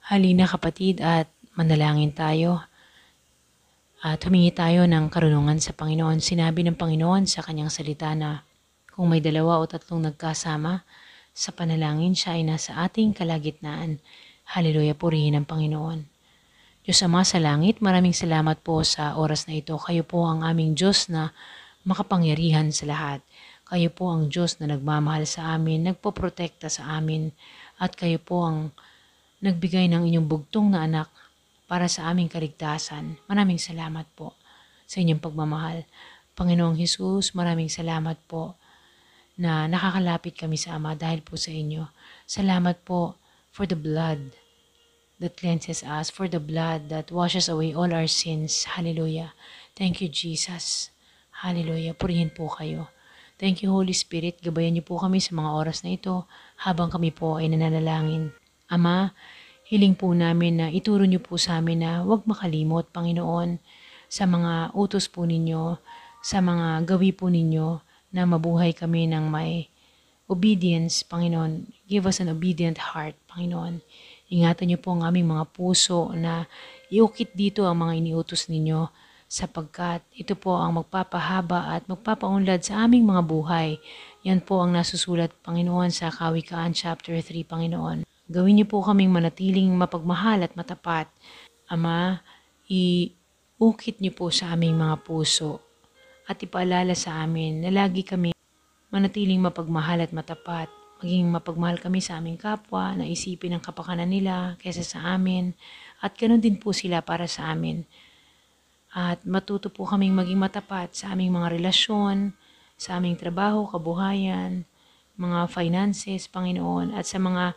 Halina kapatid at manalangin tayo at humingi tayo ng karunungan sa Panginoon. Sinabi ng Panginoon sa kanyang salita na kung may 2 o 3 nagkasama sa panalangin, siya ay nasa ating kalagitnaan. Haleluya, purihin ang Panginoon. Diyos Ama sa langit, maraming salamat po sa oras na ito. Kayo po ang aming Diyos na makapangyarihan sa lahat. Kayo po ang Diyos na nagmamahal sa amin, nagpoprotekta sa amin, at kayo po ang nagbigay ng inyong bugtong na anak para sa aming kaligtasan. Maraming salamat po sa inyong pagmamahal. Panginoong Hesus, maraming salamat po na nakakalapit kami sa Ama dahil po sa inyo. Salamat po for the blood that cleanses us, for the blood that washes away all our sins. Hallelujah. Thank you, Jesus. Hallelujah. Purihin po kayo. Thank you, Holy Spirit. Gabayan niyo po kami sa mga oras na ito habang kami po ay nananalangin. Ama, hiling po namin na ituro niyo po sa amin na huwag makalimot, Panginoon, sa mga utos po ninyo, sa mga gawi po ninyo na mabuhay kami ng may obedience, Panginoon. Give us an obedient heart, Panginoon. Ingatan niyo po ang aming mga puso na iukit dito ang mga iniutos ninyo sapagkat ito po ang magpapahaba at magpapaunlad sa aming mga buhay. Yan po ang nasusulat, Panginoon, sa Kawikaan chapter 3, Panginoon. Gawin niyo po kaming manatiling mapagmahal at matapat. Ama, iukit niyo po sa aming mga puso at ipaalala sa amin na lagi kami manatiling mapagmahal at matapat. Maging mapagmahal kami sa aming kapwa, na isipin ang kapakanan nila kaysa sa amin, at ganoon din po sila para sa amin. At matuto po kaming maging matapat sa aming mga relasyon, sa aming trabaho, kabuhayan, mga finances, Panginoon, at sa mga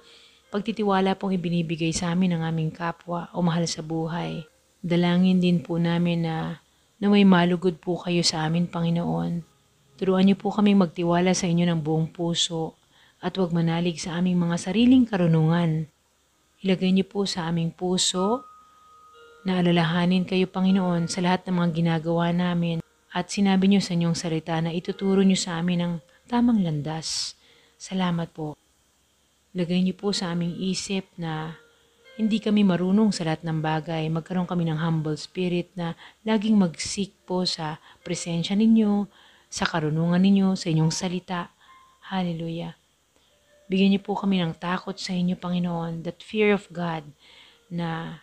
pagtitiwala pong ibinibigay sa amin ng aming kapwa o mahal sa buhay. Dalangin din po namin na may malugod po kayo sa amin, Panginoon. Turuan niyo po kaming magtiwala sa inyo ng buong puso at huwag manalig sa aming mga sariling karunungan. Ilagay niyo po sa aming puso na alalahanin kayo, Panginoon, sa lahat ng mga ginagawa namin, at sinabi niyo sa inyong salita na ituturo niyo sa amin ang tamang landas. Salamat po. Lagay niyo po sa aming isip na hindi kami marunong sa lahat ng bagay. Magkaroon kami ng humble spirit na laging mag-seek po sa presensya ninyo, sa karunungan ninyo, sa inyong salita. Hallelujah. Bigyan niyo po kami ng takot sa inyo, Panginoon, that fear of God, na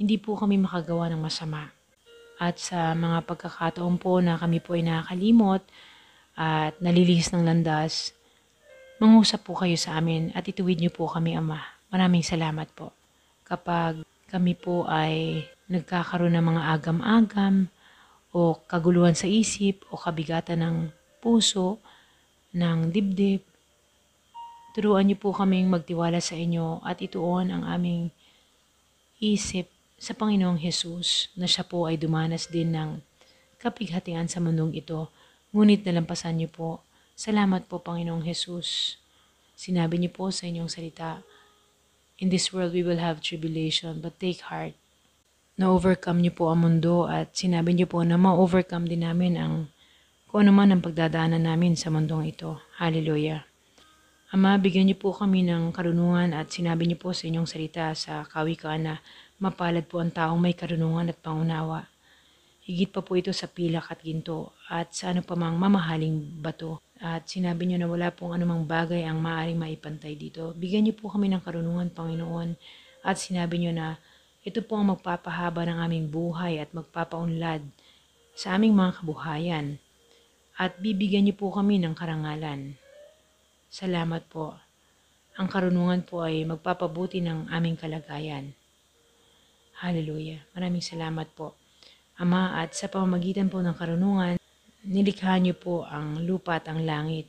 hindi po kami makagawa ng masama. At sa mga pagkakataon po na kami po ay nakakalimot at nalilihis ng landas, mangusap po kayo sa amin at ituwid niyo po kami, Ama. Maraming salamat po. Kapag kami po ay nagkakaroon ng mga agam-agam o kaguluhan sa isip o kabigatan ng puso, ng dibdib, turuan niyo po kaming magtiwala sa inyo at ituon ang aming isip sa Panginoong Hesus na siya po ay dumanas din ng kapighatian sa mundong ito. Ngunit nalampasan niyo po. Salamat po, Panginoong Hesus. Sinabi niyo po sa inyong salita, in this world we will have tribulation, but take heart. Na-overcome niyo po ang mundo at sinabi niyo po na ma-overcome din namin ang kung ano man ang pagdadaanan namin sa mundong ito. Hallelujah. Ama, bigyan niyo po kami ng karunungan at sinabi niyo po sa inyong salita sa Kawikaan na mapalad po ang taong may karunungan at pangunawa. Higit pa po ito sa pilak at ginto at sa ano pa mang mamahaling bato. At sinabi niyo na wala pong anumang bagay ang maaaring maipantay dito. Bigyan niyo po kami ng karunungan, Panginoon. At sinabi niyo na ito po ang magpapahaba ng aming buhay at magpapaunlad sa aming mga kabuhayan. At bibigyan niyo po kami ng karangalan. Salamat po. Ang karunungan po ay magpapabuti ng aming kalagayan. Hallelujah. Maraming salamat po. Ama, at sa pamamagitan po ng karunungan, nilikha niyo po ang lupa at ang langit.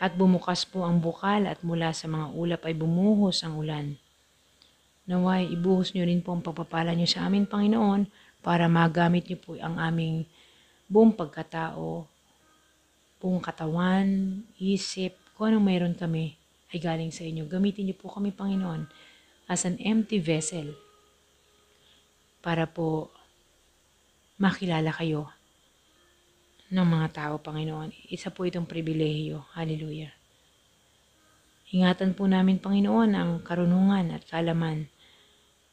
At bumukas po ang bukal at mula sa mga ulap ay bumuhos ang ulan. Naway, ibuhos niyo rin po ang pagpapala niyo sa amin, Panginoon, para magamit niyo po ang aming buong pagkatao, buong katawan, isip, kung anong mayroon kami ay galing sa inyo. Gamitin niyo po kami, Panginoon, as an empty vessel para po makilala kayo ng mga tao, Panginoon. Isa po itong pribilehiyo. Hallelujah. Ingatan po namin, Panginoon, ang karunungan at kaalaman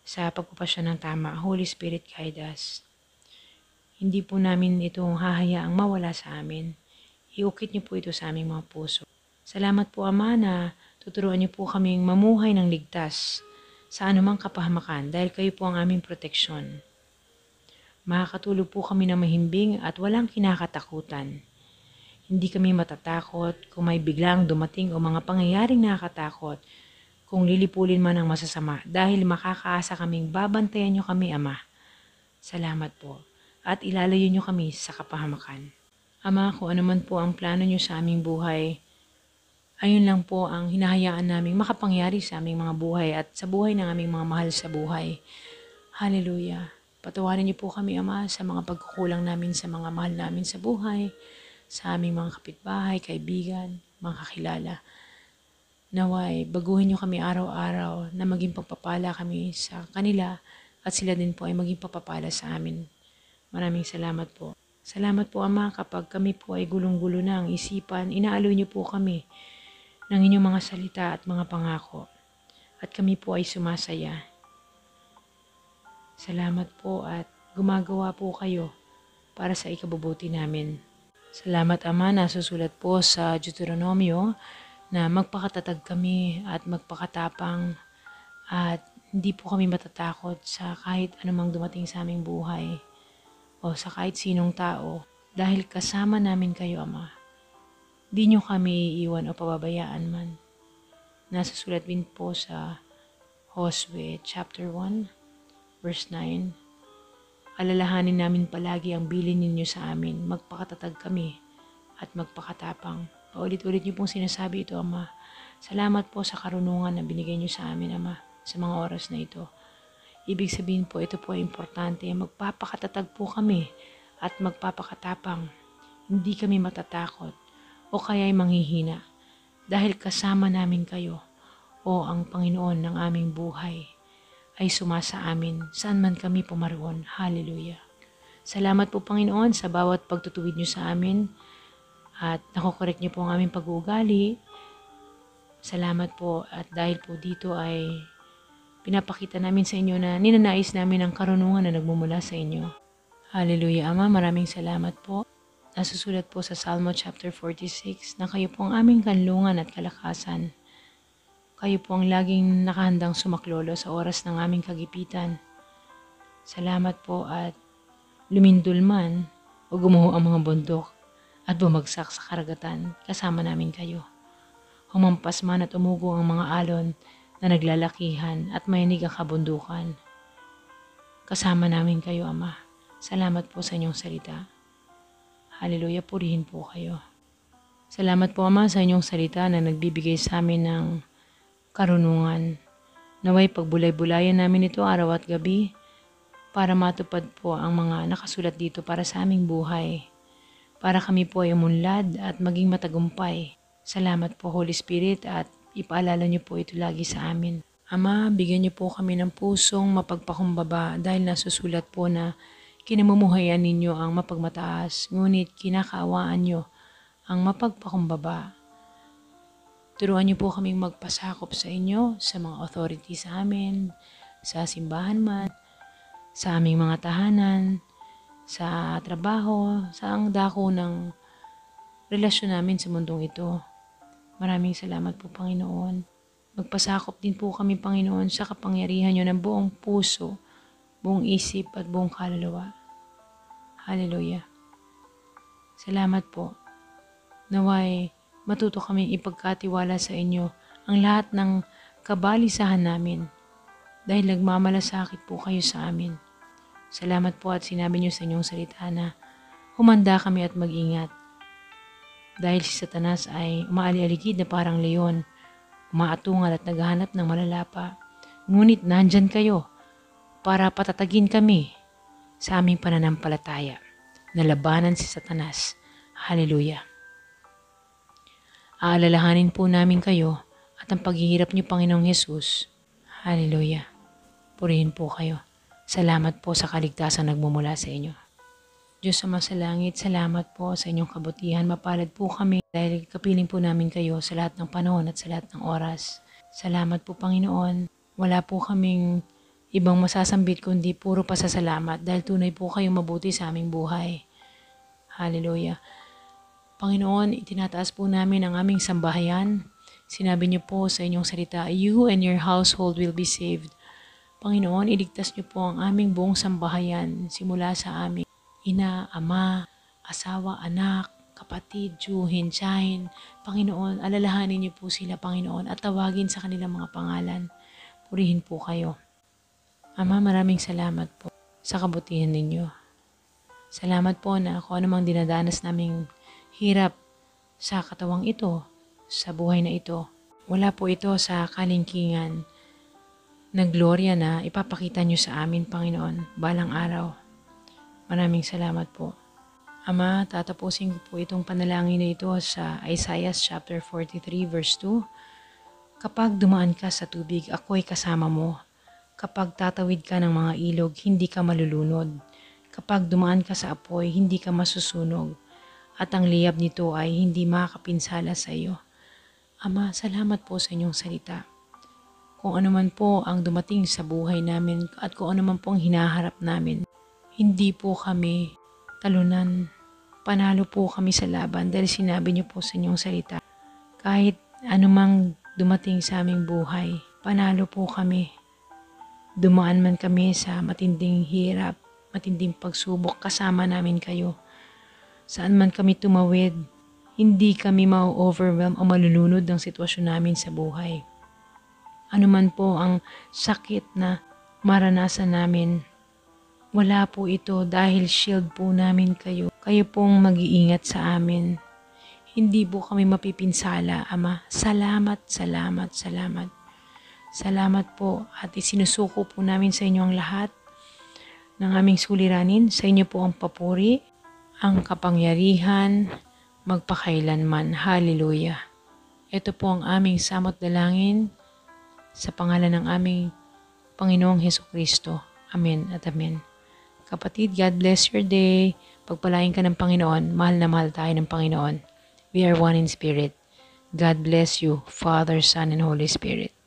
sa pagpapasya ng tama. Holy Spirit, guide us. Hindi po namin ito hahayaang mawala sa amin. Iukit niyo po ito sa aming mga puso. Salamat po, Ama, na tuturuan niyo po kaming mamuhay ng ligtas sa anumang kapahamakan dahil kayo po ang aming proteksyon. Makakatulog po kami ng mahimbing at walang kinakatakutan. Hindi kami matatakot kung may biglang dumating o mga pangyayaring nakakatakot kung lilipulin man ang masasama dahil makakaasa kaming babantayan niyo kami, Ama. Salamat po at ilalayo niyo kami sa kapahamakan. Ama, kung ano man po ang plano niyo sa aming buhay, ayun lang po ang hinahayaan naming makapangyari sa aming mga buhay at sa buhay ng aming mga mahal sa buhay. Hallelujah. Patawarin niyo po kami, Ama, sa mga pagkukulang namin sa mga mahal namin sa buhay, sa aming mga kapitbahay, kaibigan, mga kakilala. Naway, baguhin niyo kami araw-araw na maging pagpapala kami sa kanila at sila din po ay maging pagpapala sa amin. Maraming salamat po. Salamat po, Ama, kapag kami po ay gulong-gulo na ang isipan, inaaloy niyo po kami ng inyong mga salita at mga pangako. At kami po ay sumasaya. Salamat po at gumagawa po kayo para sa ikabubuti namin. Salamat, Ama, na susulat po sa Deuteronomio na magpakatatag kami at magpakatapang at hindi po kami matatakot sa kahit anumang dumating sa aming buhay o sa kahit sinong tao dahil kasama namin kayo, Ama. Di nyo kami iiwan o pababayaan man. Nasusulat din po sa Josue chapter 1 verse 9. Alalahanin namin palagi ang bilin ninyo sa amin, magpakatatag kami at magpakatapang. Paulit-ulit niyo pong sinasabi ito, Ama. Salamat po sa karunungan na binigay niyo sa amin, Ama, sa mga oras na ito. Ibig sabihin po, ito po ay importante. Magpapakatatag po kami at magpapakatapang. Hindi kami matatakot o kaya'y manghihina dahil kasama namin kayo o ang Panginoon ng aming buhay ay sumasa amin saan man kami pumaroon. Hallelujah. Salamat po, Panginoon, sa bawat pagtutuwid niyo sa amin at nakokorek niyo po ang aming pag-uugali. Salamat po at dahil po dito ay pinapakita namin sa inyo na ninanais namin ang karunungan na nagmumula sa inyo. Hallelujah, Ama. Maraming salamat po. Nasusulat po sa Salmo chapter 46 na kayo po ang aming kanlungan at kalakasan. Kayo po ang laging nakahandang sumaklolo sa oras ng aming kagipitan. Salamat po at lumindol man o gumuho ang mga bundok at bumagsak sa karagatan, kasama namin kayo. Humampas man at umugo ang mga alon na naglalakihan at mayanig ang kabundukan. Kasama namin kayo, Ama. Salamat po sa inyong salita. Hallelujah, purihin po kayo. Salamat po, Ama, sa inyong salita na nagbibigay sa amin ng karunungan. Naway pagbulay-bulayan namin ito araw at gabi para matupad po ang mga nakasulat dito para sa aming buhay. Para kami po ay umunlad at maging matagumpay. Salamat po, Holy Spirit, at ipaalala niyo po ito lagi sa amin. Ama, bigyan niyo po kami ng pusong mapagpakumbaba dahil nasusulat po na kinamumuhayan ninyo ang mapagmataas, ngunit kinakaawaan niyo ang mapagpakumbaba. Turuan niyo po kaming magpasakop sa inyo, sa mga authority sa amin, sa simbahan man, sa aming mga tahanan, sa trabaho, sa ang dako ng relasyon namin sa mundong ito. Maraming salamat po, Panginoon. Magpasakop din po kami, Panginoon, sa kapangyarihan niyo ng buong puso, buong isip at buong kaluluwa. Hallelujah. Salamat po. Naway, matuto kaming ipagkatiwala sa inyo ang lahat ng kabalisahan namin dahil nagmamalasakit po kayo sa amin. Salamat po at sinabi niyo sa inyong salita na humanda kami at mag-ingat dahil si Satanas ay umaali-aligid na parang leon, umaatungal at naghahanap ng malalapa. Ngunit nandyan kayo para patatagin kami sa aming pananampalataya na labanan si Satanas. Hallelujah. Aalalahanin po namin kayo at ang paghihirap niyo, Panginoong Hesus. Hallelujah. Purihin po kayo. Salamat po sa kaligtasan nagmumula sa inyo. Diyos Ama sa langit, salamat po sa inyong kabutihan. Mapalad po kami dahil kapiling po namin kayo sa lahat ng panahon at sa lahat ng oras. Salamat po, Panginoon. Wala po kaming ibang masasambit kundi puro pasasalamat dahil tunay po kayong mabuti sa aming buhay. Hallelujah. Panginoon, itinataas po namin ang aming sambahayan. Sinabi niyo po sa inyong salita, you and your household will be saved. Panginoon, iligtas niyo po ang aming buong sambahayan simula sa aming ina, ama, asawa, anak, kapatid, tiyuhin, tiyahin. Panginoon, alalahanin niyo po sila, Panginoon, at tawagin sa kanilang mga pangalan. Purihin po kayo. Ama, maraming salamat po sa kabutihan ninyo. Salamat po na kung anumang dinadanas naming hirap sa katawang ito, sa buhay na ito, wala po ito sa kalingkingan na gloria na ipapakita nyo sa amin, Panginoon, balang araw. Maraming salamat po. Ama, tatapusin ko po itong panalangin na ito sa Isaiah chapter 43 verse 2. Kapag dumaan ka sa tubig, ako'y kasama mo. Kapag tatawid ka ng mga ilog, hindi ka malulunod. Kapag dumaan ka sa apoy, hindi ka masusunog. At ang liyab nito ay hindi makakapinsala sa iyo. Ama, salamat po sa inyong salita. Kung ano man po ang dumating sa buhay namin at kung ano man po ang hinaharap namin, hindi po kami talunan. Panalo po kami sa laban dahil sinabi niyo po sa inyong salita. Kahit anumang dumating sa aming buhay, panalo po kami. Dumaan man kami sa matinding hirap, matinding pagsubok, kasama namin kayo. Saan man kami tumawid, hindi kami ma-overwhelm o malulunod ng sitwasyon namin sa buhay. Ano man po ang sakit na maranasan namin, wala po ito dahil shield po namin kayo. Kayo pong mag-iingat sa amin. Hindi po kami mapipinsala, Ama. Salamat, salamat, salamat. Salamat po at isinusuko po namin sa inyo ang lahat ng aming suliranin. Sa inyo po ang papuri, ang kapangyarihan, magpakailanman. Hallelujah. Ito po ang aming samot dalangin sa pangalan ng aming Panginoong Hesukristo. Amen at amen. Kapatid, God bless your day. Pagpalain ka ng Panginoon. Mahal na mahal tayo ng Panginoon. We are one in spirit. God bless you, Father, Son, and Holy Spirit.